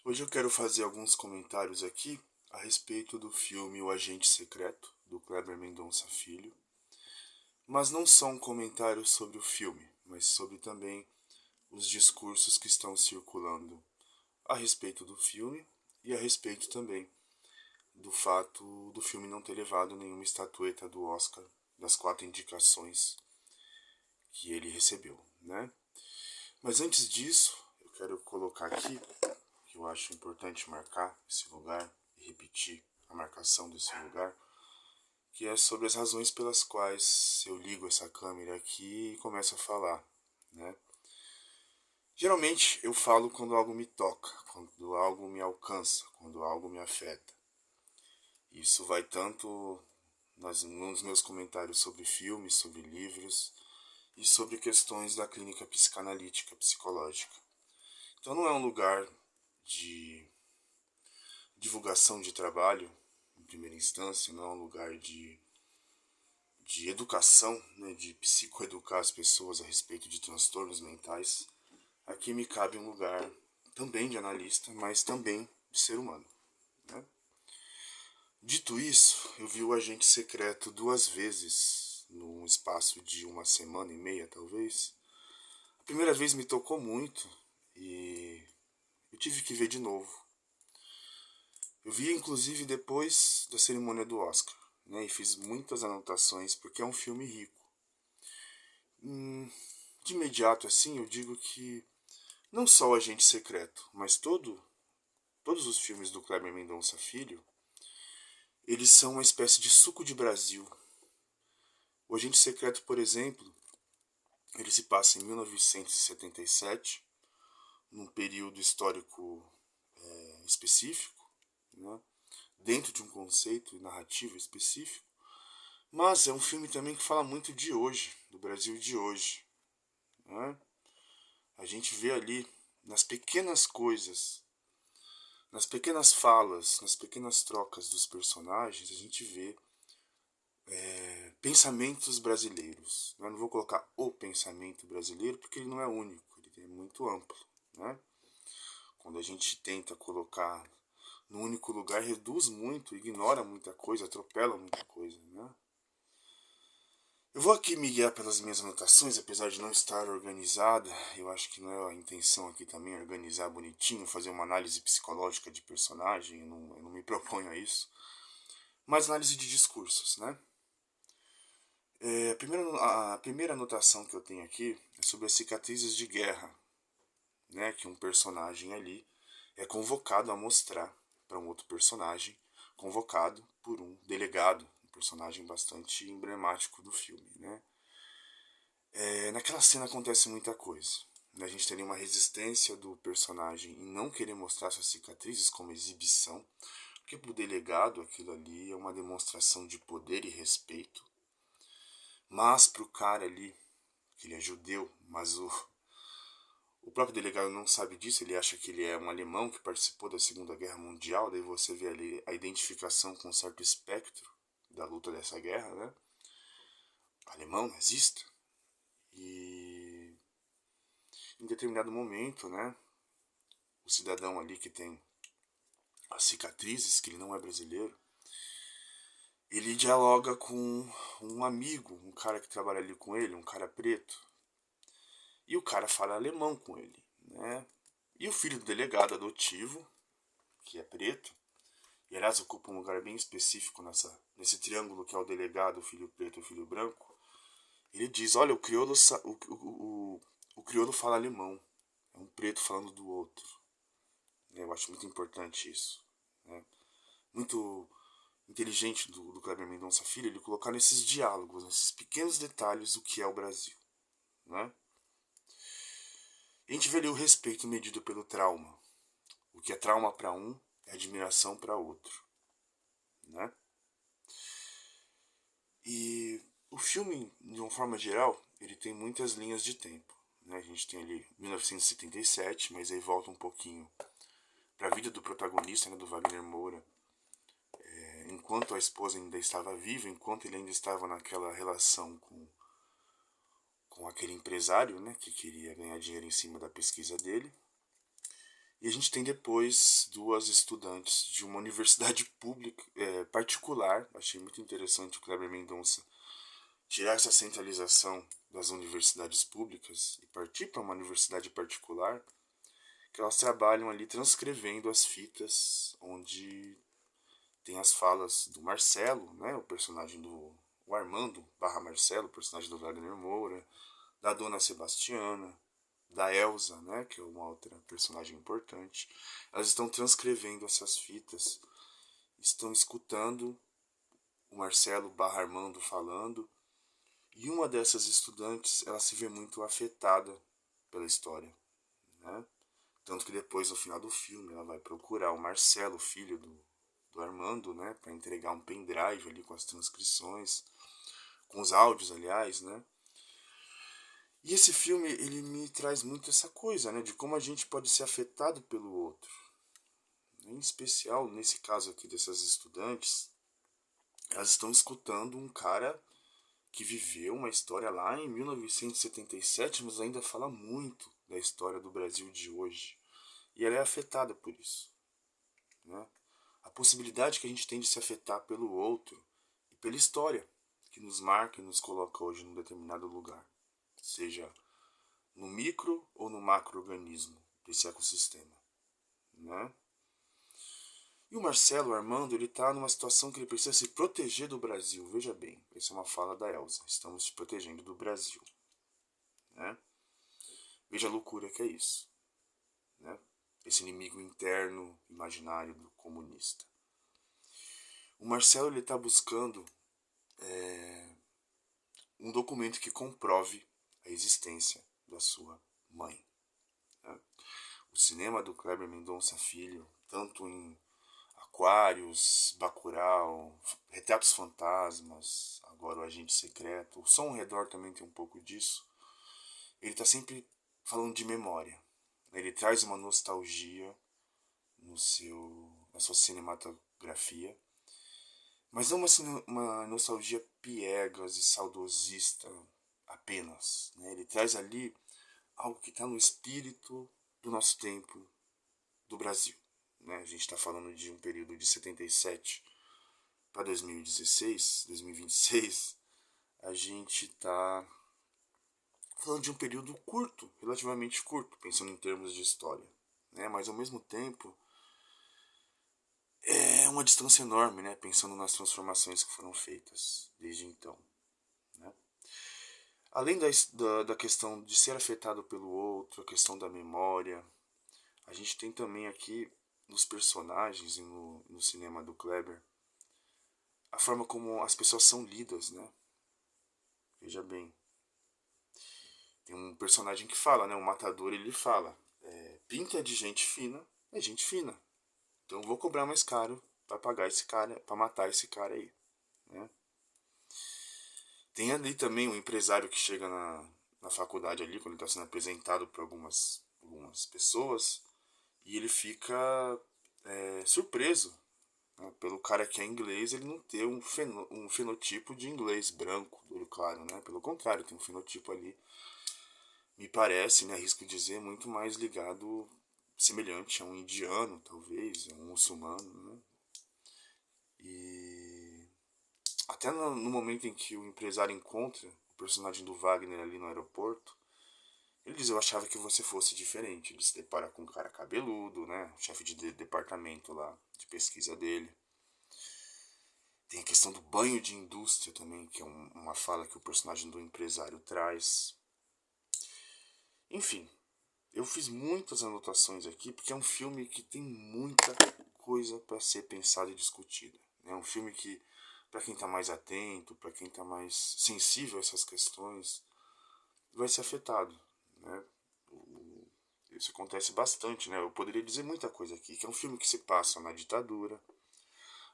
Hoje eu quero fazer alguns comentários aqui a respeito do filme O Agente Secreto, do Kleber Mendonça Filho. Mas não são comentários sobre o filme, mas sobre também os discursos que estão circulando a respeito do filme e a respeito também do fato do filme não ter levado nenhuma estatueta do Oscar das 4 indicações que ele recebeu, né? Mas antes disso, eu quero colocar aqui que eu acho importante marcar esse lugar e repetir a marcação desse lugar, que é sobre as razões pelas quais eu ligo essa câmera aqui e começo a falar, né? Geralmente eu falo quando algo me toca, quando algo me alcança, quando algo me afeta. Isso vai tanto nos meus comentários sobre filmes, sobre livros e sobre questões da clínica psicanalítica, psicológica. Então não é um lugar de divulgação de trabalho, em primeira instância, não é um lugar de educação, né, de psicoeducar as pessoas a respeito de transtornos mentais. Aqui me cabe um lugar também de analista, mas também de ser humano, né? Dito isso, eu vi o Agente Secreto 2 vezes, num espaço de 1 semana e meia, talvez. A primeira vez me tocou muito e eu tive que ver de novo. Eu vi inclusive depois da cerimônia do Oscar, né, e fiz muitas anotações porque é um filme rico. De imediato assim, eu digo que não só o Agente Secreto, mas todos os filmes do Kleber Mendonça Filho, eles são uma espécie de suco de Brasil. O Agente Secreto, por exemplo, ele se passa em 1977, num período histórico específico, né, dentro de um conceito narrativo específico. Mas é um filme também que fala muito de hoje, do Brasil de hoje, né? A gente vê ali nas pequenas coisas, nas pequenas falas, nas pequenas trocas dos personagens, a gente vê pensamentos brasileiros. Eu não vou colocar o pensamento brasileiro porque ele não é único, ele é muito amplo, né? Quando a gente tenta colocar no único lugar, reduz muito, ignora muita coisa, atropela muita coisa, né? Eu vou aqui me guiar pelas minhas anotações, apesar de não estar organizada. Eu acho que não é a intenção aqui também organizar bonitinho, fazer uma análise psicológica de personagem, eu não me proponho a isso. Mas análise de discursos, né? A primeira anotação que eu tenho aqui é sobre as cicatrizes de guerra, né? Que um personagem ali é convocado a mostrar para um outro personagem, convocado por um delegado, um personagem bastante emblemático do filme, né? Naquela cena acontece muita coisa. A gente tem uma resistência do personagem em não querer mostrar suas cicatrizes como exibição, porque para o delegado aquilo ali é uma demonstração de poder e respeito. Mas para o cara ali, que ele é judeu, mas o próprio delegado não sabe disso, ele acha que ele é um alemão que participou da Segunda Guerra Mundial, daí você vê ali a identificação com um certo espectro da luta dessa guerra, né? Alemão, nazista. E em determinado momento, né, o cidadão ali que tem as cicatrizes, que ele não é brasileiro, ele dialoga com um amigo, um cara que trabalha ali com ele, um cara preto, e o cara fala alemão com ele, né? E o filho do delegado adotivo, que é preto, e aliás ocupa um lugar bem específico nesse triângulo que é o delegado, o filho preto e o filho branco, ele diz, olha, o crioulo fala alemão, é um preto falando do outro. Eu acho muito importante isso, né? Muito inteligente do Kleber Mendonça Filho, ele colocar nesses diálogos, nesses pequenos detalhes o que é o Brasil, né? A gente vê ali o respeito medido pelo trauma. O que é trauma para um é admiração para outro, né? E o filme, de uma forma geral, ele tem muitas linhas de tempo, né? A gente tem ali 1977, mas aí volta um pouquinho para a vida do protagonista, né, do Wagner Moura, enquanto a esposa ainda estava viva, enquanto ele ainda estava naquela relação com aquele empresário, né, que queria ganhar dinheiro em cima da pesquisa dele. E a gente tem depois duas estudantes de uma universidade pública, particular. Achei muito interessante o Kleber Mendonça tirar essa centralização das universidades públicas e partir para uma universidade particular, que elas trabalham ali transcrevendo as fitas onde tem as falas do Marcelo, né, o personagem do o Armando barra Marcelo, o personagem do Wagner Moura, da Dona Sebastiana, da Elsa, né, que é uma outra personagem importante. Elas estão transcrevendo essas fitas, estão escutando o Marcelo barra Armando falando, e uma dessas estudantes, ela se vê muito afetada pela história, né? Tanto que depois, no final do filme, ela vai procurar o Marcelo, filho do Armando, né, para entregar um pendrive ali com as transcrições, com os áudios, aliás, né? E esse filme, ele me traz muito essa coisa, né, de como a gente pode ser afetado pelo outro. Em especial, nesse caso aqui dessas estudantes, elas estão escutando um cara que viveu uma história lá em 1977, mas ainda fala muito da história do Brasil de hoje. E ela é afetada por isso, né? A possibilidade que a gente tem de se afetar pelo outro e pela história que nos marca e nos coloca hoje num determinado lugar, seja no micro ou no macro-organismo desse ecossistema, né? E o Marcelo o Armando, ele está numa situação que ele precisa se proteger do Brasil. Veja bem, essa é uma fala da Elsa. Estamos se protegendo do Brasil, né? Veja a loucura que é isso, né? Esse inimigo interno, imaginário do comunista. O Marcelo, ele está buscando um documento que comprove a existência da sua mãe, né? O cinema do Kleber Mendonça Filho, tanto em Aquários, Bacurau, Retratos Fantasmas, agora o Agente Secreto, o Som ao Redor também tem um pouco disso. Ele está sempre falando de memória. Ele traz uma nostalgia na sua cinematografia, mas não uma nostalgia piegas e saudosista apenas, né? Ele traz ali algo que está no espírito do nosso tempo, do Brasil, né? A gente está falando de um período de 77 para 2016, 2026, a gente está falando de um período curto, relativamente curto, pensando em termos de história, né? Mas ao mesmo tempo é uma distância enorme, né? Pensando nas transformações que foram feitas desde então, né? Além da questão de ser afetado pelo outro, a questão da memória, a gente tem também aqui nos personagens e no cinema do Kleber a forma como as pessoas são lidas, né? Veja bem, tem um personagem que fala, né? O matador, ele fala, pinta de gente fina, é gente fina. Então eu vou cobrar mais caro para pagar esse cara, para matar esse cara aí, né? Tem ali também um empresário que chega na faculdade ali, quando ele está sendo apresentado por algumas pessoas, e ele fica surpreso, né, pelo cara que é inglês, ele não ter um fenotipo de inglês branco, duro claro, né? Pelo contrário, tem um fenotipo ali, me parece, né, arrisco dizer, muito mais ligado, semelhante a um indiano, talvez, a um muçulmano, né? E até no momento em que o empresário encontra o personagem do Wagner ali no aeroporto, ele diz, eu achava que você fosse diferente. Ele se depara com um cara cabeludo, né? O chefe de departamento lá de pesquisa dele. Tem a questão do banho de indústria também, que é uma fala que o personagem do empresário traz. Enfim, eu fiz muitas anotações aqui, porque é um filme que tem muita coisa para ser pensada e discutida. É um filme que, para quem está mais atento, para quem está mais sensível a essas questões, vai ser afetado, né? Isso acontece bastante, né? Eu poderia dizer muita coisa aqui, que é um filme que se passa na ditadura.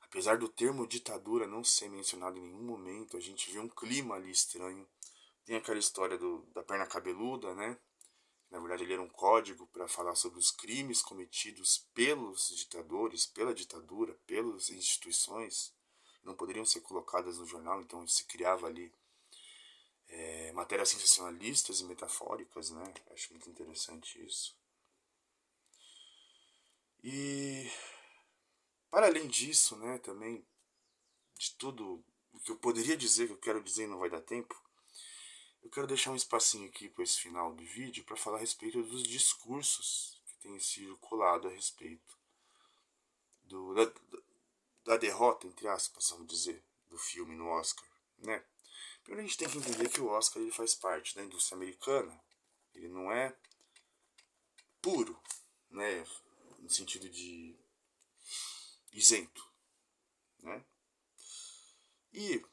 Apesar do termo ditadura não ser mencionado em nenhum momento, a gente vê um clima ali estranho. Tem aquela história da perna cabeluda, né? Na verdade, ele era um código para falar sobre os crimes cometidos pelos ditadores, pela ditadura, pelas instituições. Não poderiam ser colocadas no jornal, então se criava ali matérias sensacionalistas e metafóricas, né? Acho muito interessante isso. E para além disso, né, também de tudo o que eu poderia dizer, que eu quero dizer e não vai dar tempo, eu quero deixar um espacinho aqui para esse final do vídeo para falar a respeito dos discursos que têm circulado a respeito da derrota, entre aspas, vamos dizer, do filme no Oscar, né? Primeiro a gente tem que entender que o Oscar ele faz parte da indústria americana, ele não é puro, né, no sentido de isento, né? E,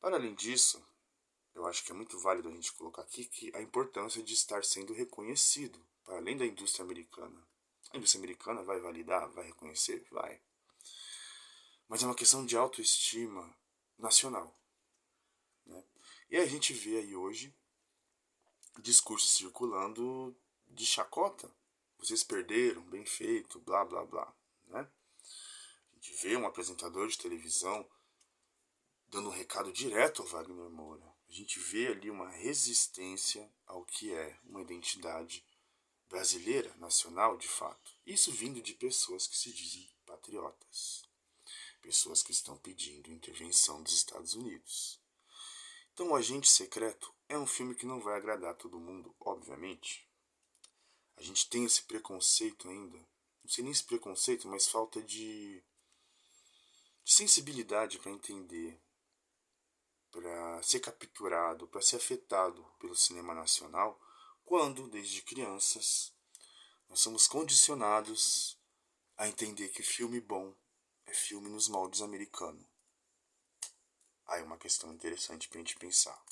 para além disso, eu acho que é muito válido a gente colocar aqui que a importância de estar sendo reconhecido, para além da indústria americana. A indústria americana vai validar, vai reconhecer? Vai. Mas é uma questão de autoestima nacional, né? E a gente vê aí hoje discursos circulando de chacota. Vocês perderam, bem feito, blá blá blá, né? A gente vê um apresentador de televisão dando um recado direto ao Wagner Moura. A gente vê ali uma resistência ao que é uma identidade brasileira, nacional, de fato. Isso vindo de pessoas que se dizem patriotas. Pessoas que estão pedindo intervenção dos Estados Unidos. Então, O Agente Secreto é um filme que não vai agradar todo mundo, obviamente. A gente tem esse preconceito ainda. Não sei nem esse preconceito, mas falta de sensibilidade para entender, para ser capturado, para ser afetado pelo cinema nacional, quando, desde crianças, nós somos condicionados a entender que filme bom é filme nos moldes americanos. Aí é uma questão interessante para a gente pensar,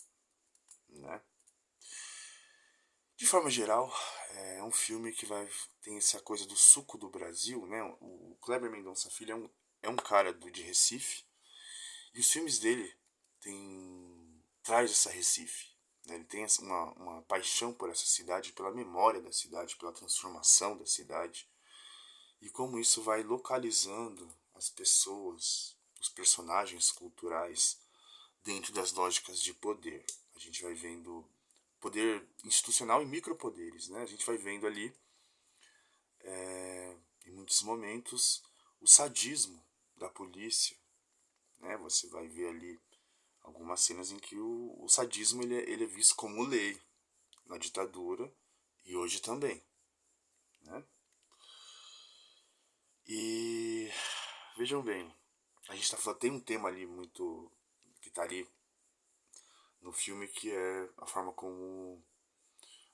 né? De forma geral, é um filme que tem essa coisa do suco do Brasil, né? O Kleber Mendonça Filho é um cara de Recife, e os filmes dele traz essa Recife, né? Ele tem uma paixão por essa cidade, pela memória da cidade, pela transformação da cidade, e como isso vai localizando as pessoas, os personagens culturais dentro das lógicas de poder. A gente vai vendo poder institucional e micropoderes, né? A gente vai vendo ali, em muitos momentos, o sadismo da polícia, né? Você vai ver ali algumas cenas em que o sadismo ele é visto como lei na ditadura e hoje também, né? E vejam bem, a gente tá falando, tem um tema ali muito que tá ali no filme, que é a forma como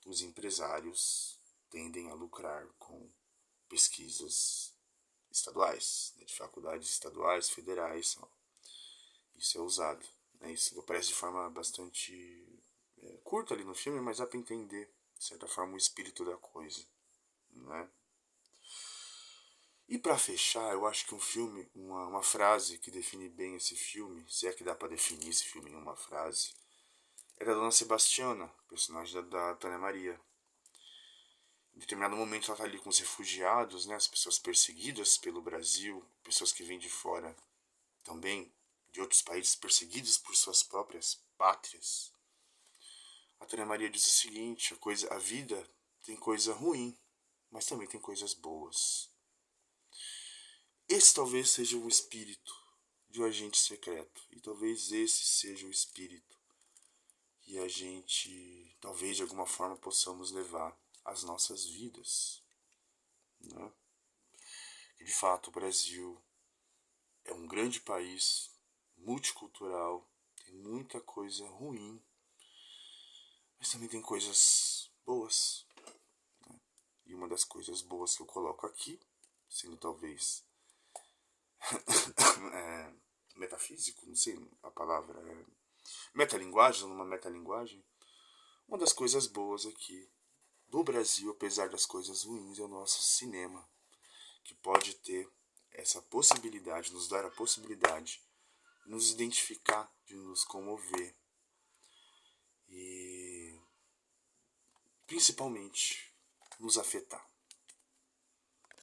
os empresários tendem a lucrar com pesquisas estaduais, né, de faculdades estaduais, federais. Isso é usado, né? Isso aparece de forma bastante curta ali no filme, mas dá para entender, de certa forma, o espírito da coisa, né? E para fechar, eu acho que um filme, uma frase que define bem esse filme, se é que dá para definir esse filme em uma frase, é da Dona Sebastiana, personagem da Tânia Maria. Em determinado momento ela está ali com os refugiados, né, as pessoas perseguidas pelo Brasil, pessoas que vêm de fora também, de outros países perseguidos por suas próprias pátrias. A Tânia Maria diz o seguinte: a vida tem coisa ruim, mas também tem coisas boas. Esse talvez seja o espírito de um agente secreto, e talvez esse seja o espírito que a gente, talvez de alguma forma, possamos levar às nossas vidas, né? E de fato, o Brasil é um grande país, multicultural, tem muita coisa ruim, mas também tem coisas boas, né? E uma das coisas boas que eu coloco aqui, sendo talvez metafísico, não sei a palavra, metalinguagem, uma metalinguagem, uma das coisas boas aqui do Brasil, apesar das coisas ruins, é o nosso cinema, que pode ter essa possibilidade, nos dar a possibilidade de nos identificar, de nos comover e principalmente nos afetar.